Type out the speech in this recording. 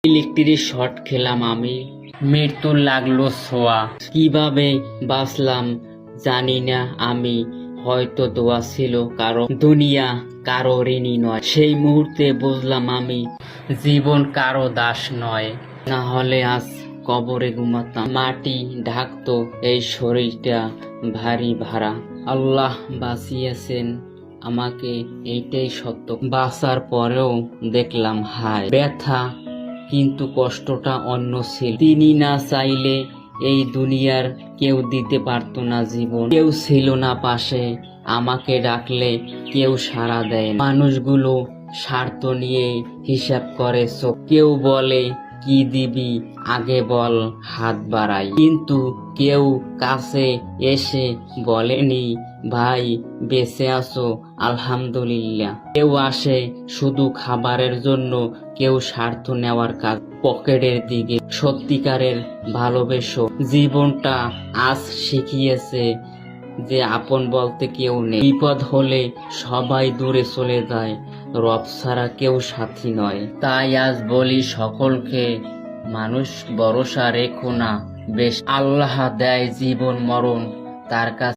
Electric short খেলাম আমি, মৃত্যুর লাগলো ছোঁয়া। কিভাবে বাঁচলাম জানি না আমি, হয়তো দোয়া ছিল কারো, দুনিয়া কারো ঋণী নয়। সেই মুহূর্তে বুঝলাম আমি, জীবন কারো দাস নয়। না হলে আজ কবরে ঘুমাতাম, মাটি ঢাকতো এই শরীরটা ভারী ভারা। আল্লাহ বাঁচিয়েছেন আমাকে, এইটাই সত্য। বাঁচার পরেও দেখলাম হায় ব্যথা, কিন্তু কষ্টটা অন্য ছিল। তিনি না চাইলে এই দুনিয়ার কেউ দিতে পারতো না জীবন। কেউ ছিল না পাশে, আমাকে ডাকলে কেউ সাড়া দেয় না। মানুষগুলো স্বার্থ নিয়ে হিসাব করে চোখ। কেউ বলে কি দিবি আগে বল, হাত বাড়াই। কিন্তু কেউ কাছে এসে বলেনি ভাই বেঁচে আছো আলহামদুলিল্লাহ। কেউ আসে শুধু খাবারের জন্য, কেউ স্বার্থ নেওয়ার কাজ পকেটের দিকে। সত্যিকারের ভালোবেসো। জীবনটা আজ শিখিয়েছে যে আপন বলতে কেউ নেই। বিপদ হলে সবাই দূরে চলে যায়, রব ছাড়া কেউ সাথী নয়। তাই আজ বলি সকলকে, মানুষ ভরসা রেখো না বেশ, আল্লাহ দেয় জীবন মরণ তার কাছে।